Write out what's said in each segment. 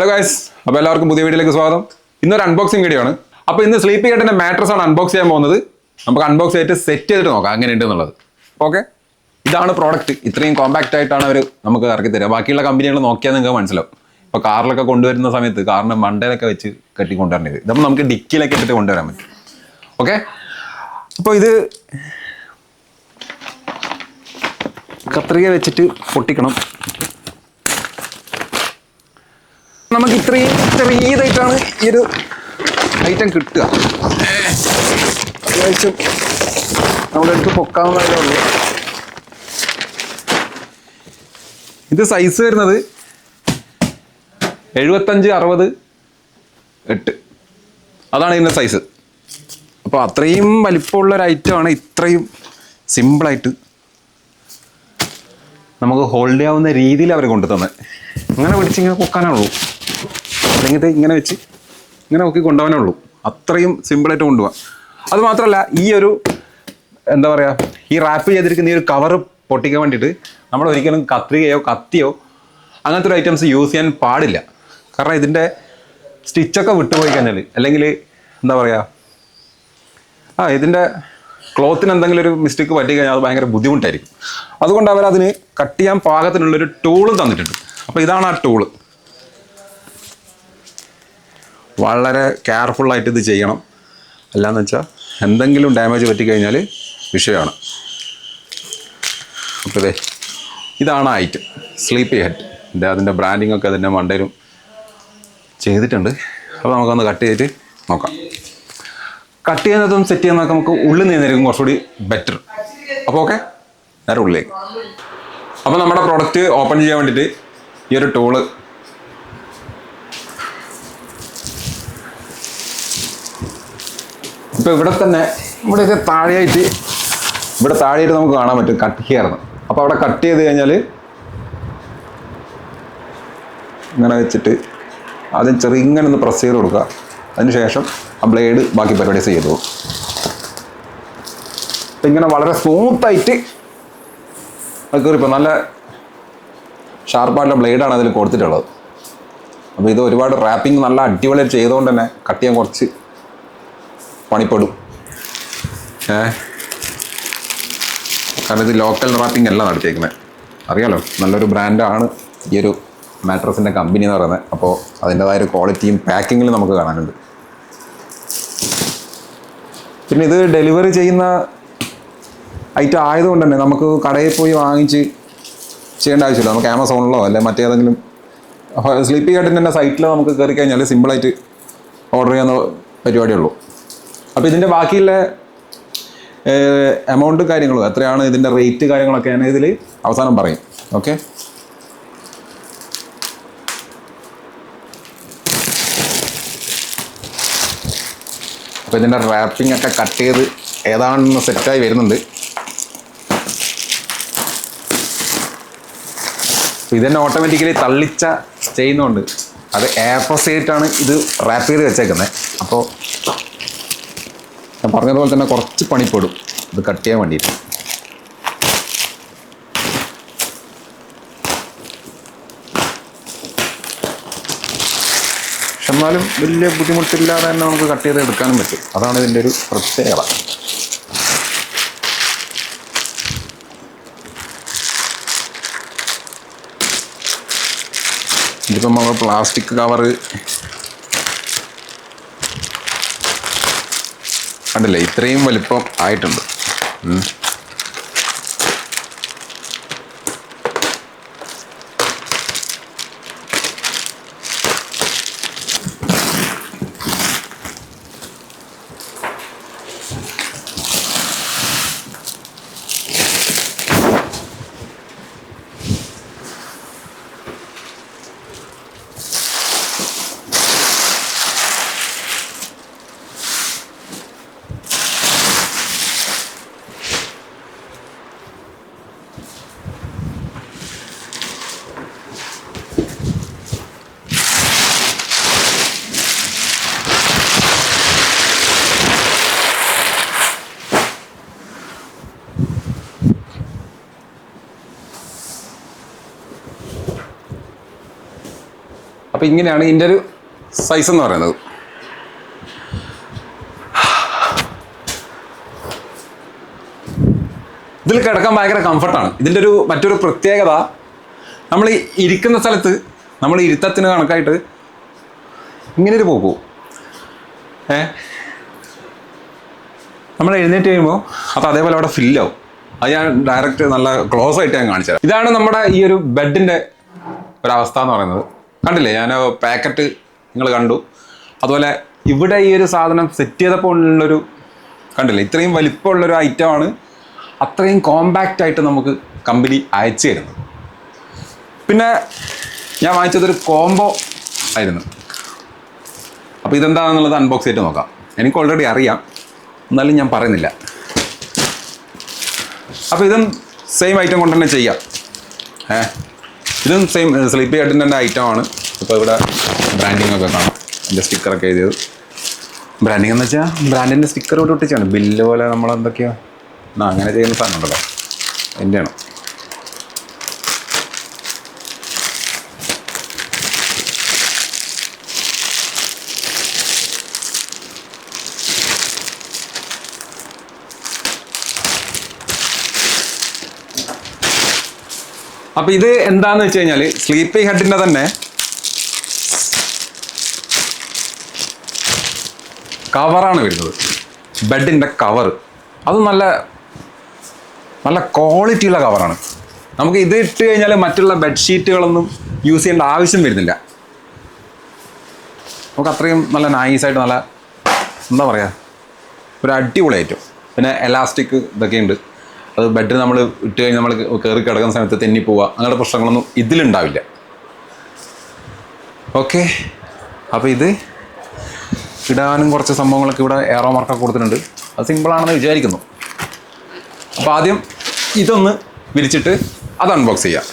Hello guys, അപ്പോൾ എല്ലാവർക്കും പുതിയ വീഡിയോയിലേക്ക് സ്വാഗതം. ഇന്നൊരു അൺബോക്സിംഗ് വീഡിയോ ആണ്. അപ്പോൾ ഇന്ന് സ്ലീപ്പി കേട്ടിന്റെ മാട്രസ് ആണ് അൺബോക്സ് ചെയ്യാൻ പോകുന്നത്. നമുക്ക് അൺബോക്സ് ചെയ്തിട്ട് സെറ്റ് ചെയ്തിട്ട് നോക്കാം എങ്ങനെയുണ്ട് എന്നുള്ളത്. ഓക്കെ, ഇതാണ് പ്രോഡക്റ്റ്. ഇത്രയും കോമ്പാക്റ്റ് ആയിട്ടാണ് അവർ നമുക്ക് ഇറക്കി തരിക. ബാക്കിയുള്ള കമ്പനികൾ നോക്കിയാൽ നിങ്ങൾക്ക് മനസ്സിലാവും. ഇപ്പോൾ കാറിലൊക്കെ കൊണ്ടുവരുന്ന സമയത്ത് കാറിന് മണ്ടയിലൊക്കെ വെച്ച് കെട്ടി കൊണ്ടുവരേണ്ടത്, ഇതപ്പോൾ നമുക്ക് ഡിക്കിയിലൊക്കെ ഇട്ടിട്ട് കൊണ്ടുവരാൻ പറ്റും. ഓക്കെ, അപ്പോൾ ഇത് കത്രിക വെച്ചിട്ട് പൊട്ടിക്കണം. നമുക്ക് ഇത്രയും ചെറിയതായിട്ടാണ് ഈ ഒരു ഐറ്റം കിട്ടുക. അത്യാവശ്യം നമ്മുടെ അടുത്ത് പൊക്കാവുന്നതേ ഉള്ളൂ. ഇത് സൈസ് വരുന്നത് 75-60-8, അതാണ് ഇതിൻ്റെ സൈസ്. അപ്പോൾ അത്രയും വലിപ്പമുള്ളൊരു ഐറ്റമാണ്. ഇത്രയും സിമ്പിളായിട്ട് നമുക്ക് ഹോൾഡ് ചെയ്യാവുന്ന രീതിയിൽ അവർ കൊണ്ടു തന്നെ. അങ്ങനെ പിടിച്ചിങ്ങനെ പൊക്കാനുള്ളൂ, അല്ലെങ്കിൽ ഇത് ഇങ്ങനെ വെച്ച് ഇങ്ങനെ നോക്കി കൊണ്ടുപോകാനേ ഉള്ളൂ. അത്രയും സിമ്പിളായിട്ട് കൊണ്ടുപോകാം. അതുമാത്രമല്ല, ഈ ഒരു എന്താ പറയുക, ഈ റാപ്പ് ചെയ്തിരിക്കുന്ന ഈ ഒരു കവറ് പൊട്ടിക്കാൻ വേണ്ടിയിട്ട് നമ്മൾ ഒരിക്കലും കത്രികയോ കത്തിയോ അങ്ങനത്തെ ഒരു ഐറ്റംസ് യൂസ് ചെയ്യാൻ പാടില്ല. കാരണം ഇതിൻ്റെ സ്റ്റിച്ചൊക്കെ വിട്ടുപോയി കഴിഞ്ഞാൽ, അല്ലെങ്കിൽ എന്താ പറയുക, ഇതിൻ്റെ ക്ലോത്തിന് എന്തെങ്കിലും ഒരു മിസ്റ്റേക്ക് പറ്റി കഴിഞ്ഞാൽ അത് ഭയങ്കര ബുദ്ധിമുട്ടായിരിക്കും. അതുകൊണ്ട് അവരതിന് കട്ട് ചെയ്യാൻ പാകത്തിനുള്ളൊരു ടൂളും തന്നിട്ടുണ്ട്. അപ്പോൾ ഇതാണ് ആ ടൂള്. വളരെ കെയർഫുള്ളായിട്ട് ഇത് ചെയ്യണം. അല്ലാന്ന് വെച്ചാൽ എന്തെങ്കിലും ഡാമേജ് പറ്റിക്കഴിഞ്ഞാൽ വിഷയമാണ്. അപ്പോൾ ഇതാണ് ഐറ്റം, സ്ലീപ്പി ഹെഡ്. അതിൻ്റെ ബ്രാൻഡിങ് ഒക്കെ അതിൻ്റെ മണ്ടയിലും ചെയ്തിട്ടുണ്ട്. അപ്പോൾ നമുക്കൊന്ന് കട്ട് ചെയ്തിട്ട് നോക്കാം. കട്ട് ചെയ്യുന്നതും സെറ്റ് ചെയ്യുന്നതൊക്കെ നമുക്ക് ഉള്ളിൽ നിന്നായിരിക്കും കുറച്ചുകൂടി ബെറ്റർ. അപ്പോൾ ഓക്കെ, നേരെ ഉള്ളിലേക്ക്. അപ്പോൾ നമ്മുടെ പ്രോഡക്റ്റ് ഓപ്പൺ ചെയ്യാൻ വേണ്ടിയിട്ട് ഈ ഒരു ടൂള് ഇപ്പോൾ ഇവിടെയൊക്കെ താഴെയായിട്ട് നമുക്ക് കാണാൻ പറ്റും കട്ട് ചെയ്യാറുണ്ട്. അപ്പോൾ അവിടെ കട്ട് ചെയ്ത് കഴിഞ്ഞാൽ ഇങ്ങനെ വെച്ചിട്ട് ആദ്യം ഇങ്ങനെ ഒന്ന് പ്രസ് ചെയ്ത് കൊടുക്കുക. അതിനുശേഷം ആ ബ്ലേഡ് ബാക്കി പരിപാടി ചെയ്തു. അപ്പം ഇങ്ങനെ വളരെ സ്മൂത്തായിട്ട് കയറിപ്പോൾ നല്ല ഷാർപ്പായിട്ടുള്ള ബ്ലേഡാണ് അതിൽ കൊടുത്തിട്ടുള്ളത്. അപ്പോൾ ഇത് ഒരുപാട് റാപ്പിംഗ് നല്ല അടിപൊളിയായിട്ട് ചെയ്തുകൊണ്ട് തന്നെ കട്ട് ചെയ്യാൻ കുറച്ച് പണിപ്പെടും. കാരണം ഇത് ലോക്കൽ റാപ്പിംഗ് അല്ല നടത്തിയേക്കുന്നത്. അറിയാലോ, നല്ലൊരു ബ്രാൻഡാണ് ഈ ഒരു മാട്രസിൻ്റെ കമ്പനി എന്ന് പറയുന്നത്. അപ്പോൾ അതിൻ്റെതായൊരു ക്വാളിറ്റിയും പാക്കിങ്ങിലും നമുക്ക് കാണാനുണ്ട്. പിന്നെ ഇത് ഡെലിവറി ചെയ്യുന്ന ഐറ്റം ആയതുകൊണ്ട് തന്നെ നമുക്ക് കടയിൽ പോയി വാങ്ങിച്ച് ചെയ്യേണ്ട ആവശ്യമില്ല. നമുക്ക് ആമസോണിലോ അല്ലെങ്കിൽ മറ്റേതെങ്കിലും സ്ലീപ്പി കേട്ടിൻ്റെ തന്നെ സൈറ്റിലോ നമുക്ക് കയറി കഴിഞ്ഞാൽ സിമ്പിളായിട്ട് ഓർഡർ ചെയ്യാവുന്ന പരിപാടിയുള്ളൂ. അപ്പോൾ ഇതിൻ്റെ ബാക്കിയുള്ള എമൗണ്ട് കാര്യങ്ങളും എത്രയാണ് ഇതിൻ്റെ റേറ്റ് കാര്യങ്ങളൊക്കെ ഞാൻ ഇതിൽ അവസാനം പറയും. ഓക്കെ, അപ്പോൾ ഇതിൻ്റെ റാപ്പിംഗ് ഒക്കെ കട്ട് ചെയ്ത് ഏതാണെന്ന് സെറ്റായി വരുന്നുണ്ട്. ഇതന്നെ ഓട്ടോമാറ്റിക്കലി തള്ളിച്ച ചെയ്യുന്നുണ്ട്. അത് ആപ്പോസിറ്റാണ് ഇത് റാപ്പ് ചെയ്ത് വെച്ചേക്കുന്നത്. അപ്പോൾ ഞാൻ പറഞ്ഞതുപോലെ തന്നെ കുറച്ച് പണിപ്പെടും ഇത് കട്ട് ചെയ്യാൻ വേണ്ടിയിട്ട്. പക്ഷെ എന്നാലും വലിയ ബുദ്ധിമുട്ടില്ലാതെ തന്നെ നമുക്ക് കട്ട് ചെയ്ത് എടുക്കാനും പറ്റും. അതാണ് ഇതിൻ്റെ ഒരു പ്രത്യേകത. ഇതിപ്പം നമ്മൾ പ്ലാസ്റ്റിക് കവറ് കണ്ടില്ലേ, ഇത്രയും വലിപ്പം ആയിട്ടുണ്ട്. അപ്പോൾ ഇങ്ങനെയാണ് ഇതിൻ്റെ ഒരു സൈസ് എന്ന് പറയുന്നത്. ഇതിൽ കിടക്കാൻ ഭയങ്കര കംഫർട്ടാണ്. ഇതിൻ്റെ ഒരു മറ്റൊരു പ്രത്യേകത, നമ്മൾ ഇരിക്കുന്ന സ്ഥലത്ത് നമ്മൾ ഇരുത്തത്തിന് കണക്കായിട്ട് ഇങ്ങനെ ഒരു പോകും. നമ്മൾ എഴുന്നേറ്റ് കഴിയുമ്പോൾ അത് അതേപോലെ അവിടെ ഫില്ലാവും. അത് ഞാൻ ഡയറക്റ്റ് നല്ല ക്ലോസ് ആയിട്ട് ഞാൻ കാണിച്ചു തരാം. ഇതാണ് നമ്മുടെ ഈ ഒരു ബെഡിൻ്റെ ഒരവസ്ഥ എന്ന് പറയുന്നത്. കണ്ടില്ലേ, ഞാൻ പാക്കറ്റ് നിങ്ങൾ കണ്ടു. അതുപോലെ ഇവിടെ ഈ ഒരു സാധനം സെറ്റ് ചെയ്തപ്പോൾ ഉള്ളൊരു കണ്ടില്ലേ, ഇത്രയും വലിപ്പമുള്ളൊരു ഐറ്റമാണ്. അത്രയും കോമ്പാക്റ്റ് ആയിട്ട് നമുക്ക് കമ്പനി അയച്ചു തരുന്നത്. പിന്നെ ഞാൻ വാങ്ങിച്ചതൊരു കോംബോ ആയിരുന്നു. അപ്പോൾ ഇതെന്താണെന്നുള്ളത് അൺബോക്സ് ചെയ്തിട്ട് നോക്കാം. എനിക്ക് ഓൾറെഡി അറിയാം, എന്നാലും ഞാൻ പറയുന്നില്ല. അപ്പോൾ ഇതും സെയിം ഐറ്റം കൊണ്ട് തന്നെ ചെയ്യാം. ഇതും സെയിം സ്ലീപ്പി ഹെഡിൻ്റെ തന്നെ ഐറ്റമാണ്. ഇപ്പോൾ ഇവിടെ ബ്രാൻഡിങ് ഒക്കെ കാണാം, എൻ്റെ സ്റ്റിക്കറൊക്കെ എഴുതിയത്. ബ്രാൻഡിങ് എന്ന് വെച്ചാൽ ബ്രാൻഡിൻ്റെ സ്റ്റിക്കർ ഇവിടെ ഒട്ടിച്ചാണ്. ബില്ല് പോലെ നമ്മളെന്തൊക്കെയോ അങ്ങനെ ചെയ്യുന്ന സാധനം ഉണ്ടല്ലോ, എൻ്റെയാണ്. അപ്പോൾ ഇത് എന്താണെന്ന് വെച്ച് കഴിഞ്ഞാൽ സ്ലീപ്പി ഹെഡിൻ്റെ തന്നെ കവറാണ് വരുന്നത്. ബെഡിൻ്റെ കവർ അത് നല്ല നല്ല ക്വാളിറ്റിയുള്ള കവറാണ്. നമുക്ക് ഇത് ഇട്ട് കഴിഞ്ഞാൽ മറ്റുള്ള ബെഡ്ഷീറ്റുകളൊന്നും യൂസ് ചെയ്യേണ്ട ആവശ്യം വരുന്നില്ല. നമുക്ക് അത്രയും നല്ല നൈസായിട്ട് നല്ല എന്താ പറയുക, ഒരു അടിപൊളി ഐറ്റം. പിന്നെ എലാസ്റ്റിക് ഇതൊക്കെ ഉണ്ട്. അത് ബെഡിൽ നമ്മൾ ഇട്ട് കഴിഞ്ഞ് നമ്മൾ കയറി കിടക്കുന്ന സമയത്ത് തെന്നിപ്പോവുക അങ്ങനത്തെ പ്രശ്നങ്ങളൊന്നും ഇതിലുണ്ടാവില്ല. ഓക്കെ, അപ്പോൾ ഇത് ഇടാനും കുറച്ച് സംഭവങ്ങളൊക്കെ ഇവിടെ എയറോ മാർക്കൊക്കെ കൊടുത്തിട്ടുണ്ട്. അത് സിമ്പിളാണെന്ന് വിചാരിക്കുന്നു. അപ്പോൾ ആദ്യം ഇതൊന്ന് വിരിച്ചിട്ട് അത് അൺബോക്സ് ചെയ്യാം.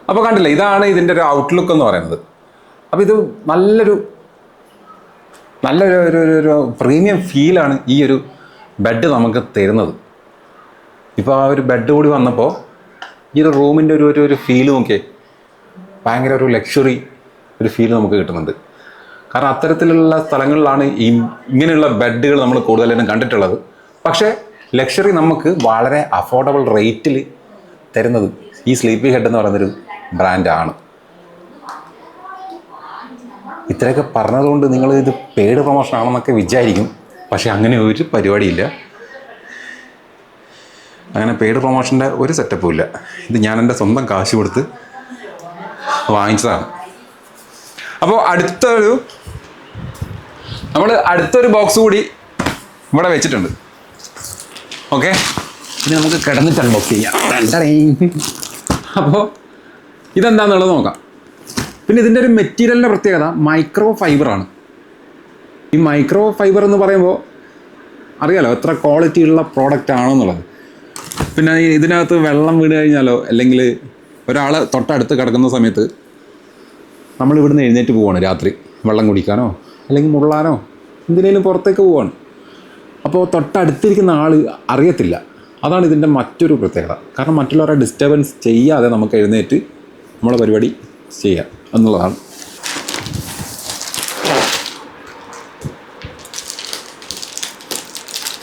അപ്പോൾ കണ്ടില്ലേ, ഇതാണ് ഇതിൻ്റെ ഒരു ഔട്ട്ലുക്ക് എന്ന് പറയുന്നത്. അപ്പോൾ ഇത് നല്ലൊരു ഒരു പ്രീമിയം ഫീലാണ് ഈ ഒരു ബെഡ് നമുക്ക് തരുന്നത്. ഇപ്പോൾ ആ ഒരു ബെഡ് കൂടി വന്നപ്പോൾ ഈ ഒരു റൂമിൻ്റെ ഒരു ഫീൽ നോക്കിയേ, ഭയങ്കര ഒരു ലക്ഷറി ഒരു ഫീൽ നമുക്ക് കിട്ടുന്നുണ്ട്. കാരണം അത്തരത്തിലുള്ള സ്ഥലങ്ങളിലാണ് ഇങ്ങനെയുള്ള ബെഡുകൾ നമ്മൾ കൂടുതലായിട്ടും കണ്ടിട്ടുള്ളത്. പക്ഷേ ലക്ഷറി നമുക്ക് വളരെ അഫോർഡബിൾ റേറ്റിൽ തരുന്നത് ഈ സ്ലീപ്പി ഹെഡ് എന്ന് പറയുന്നൊരു ബ്രാൻഡാണ്. ഇത്രയൊക്കെ പറഞ്ഞതുകൊണ്ട് നിങ്ങൾ ഇത് പെയ്ഡ് പ്രൊമോഷൻ ആണെന്നൊക്കെ വിചാരിക്കും. പക്ഷേ അങ്ങനെ ഒരു പരിപാടിയില്ല. അങ്ങനെ പെയ്ഡ് പ്രൊമോഷൻ്റെ ഒരു സെറ്റപ്പും ഇല്ല. ഇത് ഞാൻ എൻ്റെ സ്വന്തം കാശ് കൊടുത്ത് വാങ്ങിച്ചതാണ്. അപ്പോൾ അടുത്തൊരു ബോക്സ് കൂടി ഇവിടെ വെച്ചിട്ടുണ്ട്. ഓക്കെ, ഇനി നമുക്ക് കിടന്നിട്ട് അൺബോക്സ് ചെയ്യാം. അപ്പോൾ ഇതെന്താണെന്നുള്ളത് നോക്കാം. പിന്നെ ഇതിൻ്റെ ഒരു മെറ്റീരിയലിൻ്റെ പ്രത്യേകത മൈക്രോ ഫൈബറാണ്. ഈ മൈക്രോ ഫൈബർ എന്ന് പറയുമ്പോൾ അറിയാലോ എത്ര ക്വാളിറ്റി ഉള്ള പ്രോഡക്റ്റ് ആണെന്നുള്ളത്. പിന്നെ ഇതിനകത്ത് വെള്ളം വീണ് കഴിഞ്ഞാലോ അല്ലെങ്കിൽ ഒരാൾ തൊട്ടടുത്ത് കിടക്കുന്ന സമയത്ത് നമ്മൾ ഇവിടുന്ന് എഴുന്നേറ്റ് പോവുകയാണ് രാത്രി വെള്ളം കുടിക്കാനോ അല്ലെങ്കിൽ മുള്ളാനോ എന്തിനേലും പുറത്തേക്ക് പോവുകയാണ്. അപ്പോൾ തൊട്ടടുത്തിരിക്കുന്ന ആൾ അറിയത്തില്ല. അതാണ് ഇതിൻ്റെ മറ്റൊരു പ്രത്യേകത. കാരണം മറ്റുള്ളവരെ ഡിസ്റ്റർബൻസ് ചെയ്യാതെ നമുക്ക് എഴുന്നേറ്റ് നമ്മളെ പരിപാടി ചെയ്യാം എന്നുള്ളതാണ്.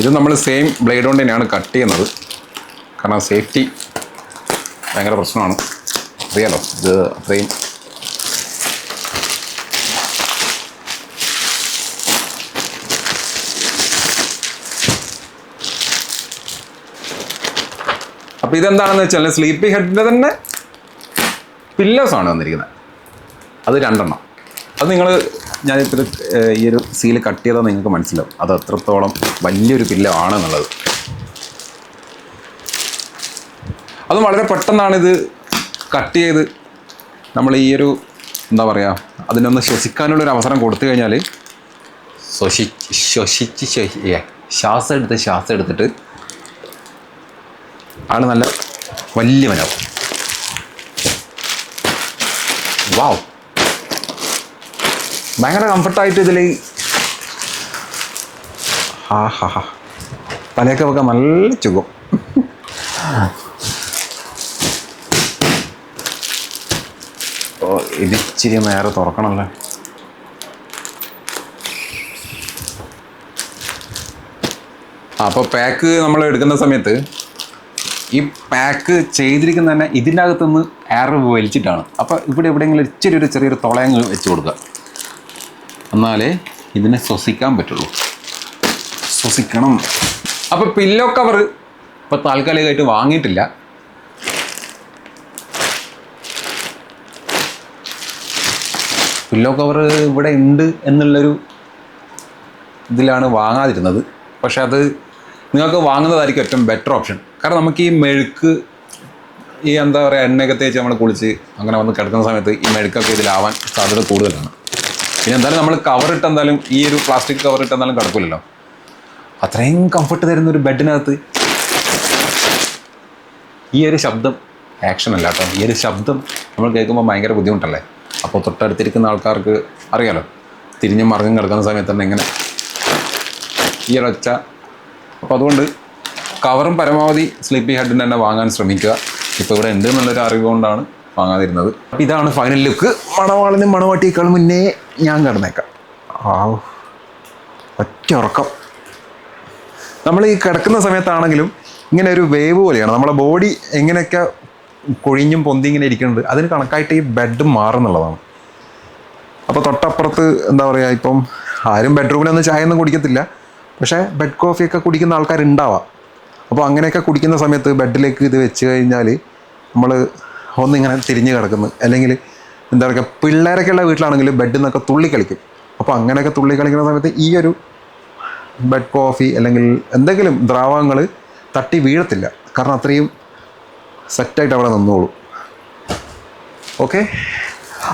ഇത് നമ്മൾ സെയിം ബ്ലേഡ് കൊണ്ട് തന്നെയാണ് കട്ട് ചെയ്യുന്നത്. കാരണം സേഫ്റ്റി ഭയങ്കര പ്രശ്നമാണ്, അറിയാലോ. ഇത് അത്രയും അപ്പോൾ ഇതെന്താണെന്ന് വെച്ചാൽ സ്ലീപ്പി ഹെഡിൻ്റെ തന്നെ പില്ലോസാണ് വന്നിരിക്കുന്നത്. അത് 2 എണ്ണം. അത് നിങ്ങൾ ഞാനിപ്പോൾ ഈ ഒരു സീല് കട്ട് ചെയ്താൽ നിങ്ങൾക്ക് മനസ്സിലാവും അത് എത്രത്തോളം വലിയൊരു പില്ലമാണെന്നുള്ളത്. അത് വളരെ പെട്ടെന്നാണ് ഇത് കട്ട് ചെയ്ത് നമ്മൾ ഈ ഒരു എന്താ പറയുക അതിനൊന്ന് ശ്വസിക്കാനുള്ളൊരു അവസരം കൊടുത്തു കഴിഞ്ഞാൽ ശ്വാസം എടുത്തിട്ട് ആൾ നല്ല വലിയവനാവും. വാവ്, ഭയങ്കര കംഫർട്ടായിട്ട് ഇതിൽ തലയൊക്കെ വെക്കാൻ നല്ല സുഖം. ഓ, ഇതിച്ചിരി നേരെ തുറക്കണമല്ലേ. അപ്പോൾ പാക്ക് നമ്മൾ എടുക്കുന്ന സമയത്ത് ഈ പാക്ക് ചെയ്തിരിക്കുന്ന തന്നെ ഇതിൻ്റെ അകത്തുനിന്ന് എയർ വലിച്ചിട്ടാണ്. അപ്പോൾ ഇവിടെ എവിടെയെങ്കിലും ഇച്ചിരി ഒരു ചെറിയൊരു തുളയങ്ങ് വെച്ച് കൊടുക്കുക, എന്നാലേ ഇതിനെ ശ്വസിക്കാൻ പറ്റുള്ളൂ. ശ്വസിക്കണം. അപ്പോൾ പില്ലോ കവർ ഇപ്പോൾ താൽക്കാലികമായിട്ട് വാങ്ങിയിട്ടില്ല. പില്ലോ കവർ ഇവിടെ ഉണ്ട് എന്നുള്ളൊരു ഇതിലാണ് വാങ്ങാതിരുന്നത്. പക്ഷെ അത് നിങ്ങൾക്ക് വാങ്ങുന്നതായിരിക്കും ഏറ്റവും ബെറ്റർ ഓപ്ഷൻ. കാരണം നമുക്ക് ഈ മെഴുക്ക് ഈ എന്താ പറയുക എണ്ണയൊക്കെ തേച്ച് നമ്മൾ കുളിച്ച് അങ്ങനെ വന്ന് കിടക്കുന്ന സമയത്ത് ഈ മെഴുക്കൊക്കെ ഇതിലാവാൻ സാധ്യത കൂടുതലാണ്. പിന്നെ എന്തായാലും നമ്മൾ കവറിട്ട് എന്തായാലും ഈ ഒരു പ്ലാസ്റ്റിക് കവറിട്ട് എന്തായാലും കിടക്കില്ലല്ലോ. അത്രയും കംഫർട്ട് തരുന്ന ഒരു ബെഡിനകത്ത് ഈ ഒരു ശബ്ദം ആക്ഷൻ അല്ല കേട്ടോ, ഈ ഒരു ശബ്ദം നമ്മൾ കേൾക്കുമ്പോൾ ഭയങ്കര ബുദ്ധിമുട്ടല്ലേ. അപ്പോൾ തൊട്ടടുത്തിരിക്കുന്ന ആൾക്കാർക്ക് അറിയാലോ, തിരിഞ്ഞും മറിഞ്ഞും കിടക്കുന്ന സമയത്ത് തന്നെ ഇങ്ങനെ ഈ ഒരൊച്ച. അപ്പോൾ അതുകൊണ്ട് കവറും പരമാവധി സ്ലീപ്പി ഹെഡിന് തന്നെ വാങ്ങാൻ ശ്രമിക്കുക. ഇപ്പോൾ ഇവിടെ ഉണ്ട് എന്നുള്ളൊരു അറിവ് കൊണ്ടാണ് വാങ്ങാതിരുന്നത്. അപ്പോൾ ഇതാണ് ഫൈനൽ ലുക്ക്. മണവാളിനും മണവാട്ടിയേക്കാൾ മുന്നേ ഞാൻ കിടന്നേക്കാം. ഒറ്റ ഉറക്കം. നമ്മൾ ഈ കിടക്കുന്ന സമയത്താണെങ്കിലും ഇങ്ങനെ ഒരു വേവ് പോലെയാണ്. നമ്മളെ ബോഡി എങ്ങനെയൊക്കെ കൊഴിഞ്ഞും പൊന്തി ഇങ്ങനെ ഇരിക്കുന്നുണ്ട് അതിന് കണക്കായിട്ട് ഈ ബെഡ് മാറുന്നുള്ളതാണ്. അപ്പോൾ തൊട്ടപ്പുറത്ത് എന്താ പറയുക, ഇപ്പം ആരും ബെഡ്റൂമിലൊന്നും ചായ ഒന്നും കുടിക്കത്തില്ല, പക്ഷേ ബെഡ് കോഫിയൊക്കെ കുടിക്കുന്ന ആൾക്കാരുണ്ടാവാം. അപ്പോൾ അങ്ങനെയൊക്കെ കുടിക്കുന്ന സമയത്ത് ബെഡിലേക്ക് ഇത് വെച്ച് കഴിഞ്ഞാൽ നമ്മൾ ഒന്നിങ്ങനെ തിരിഞ്ഞ് കിടക്കുന്നു. അല്ലെങ്കിൽ എന്താ പറയുക, പിള്ളേരൊക്കെ ഉള്ള വീട്ടിലാണെങ്കിൽ ബെഡിൽ നിന്നൊക്കെ തുള്ളി കളിക്കും. അപ്പോൾ അങ്ങനെയൊക്കെ തുള്ളി കളിക്കുന്ന സമയത്ത് ഈ ഒരു ബെഡ് കോഫി അല്ലെങ്കിൽ എന്തെങ്കിലും ദ്രാവകങ്ങൾ തട്ടി വീഴത്തില്ല. കാരണം അത്രയും സെറ്റായിട്ട് അവിടെ നിന്നോളൂ. ഓക്കെ,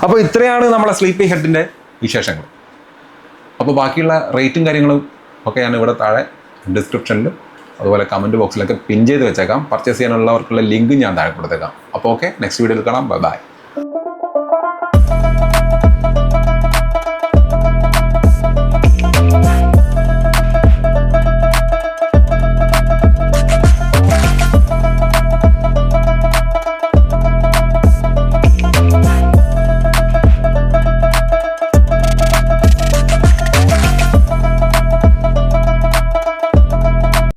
അപ്പോൾ ഇത്രയാണ് നമ്മളെ സ്ലീപ്പി ഹെഡിൻ്റെ വിശേഷങ്ങൾ. അപ്പോൾ ബാക്കിയുള്ള റേറ്റും കാര്യങ്ങളും ഒക്കെ ഞാൻ ഇവിടെ താഴെ ഡിസ്ക്രിപ്ഷനിലും അതുപോലെ കമൻറ്റ് ബോക്സിലൊക്കെ പിൻ ചെയ്ത് വെച്ചേക്കാം. പർച്ചേസ് ചെയ്യാനുള്ളവർക്കുള്ള ലിങ്ക് ഞാൻ താഴെ കൊടുത്തേക്കാം. അപ്പോൾ ഓക്കെ, നെക്സ്റ്റ് വീഡിയോയിൽ കാണാം. Bye bye.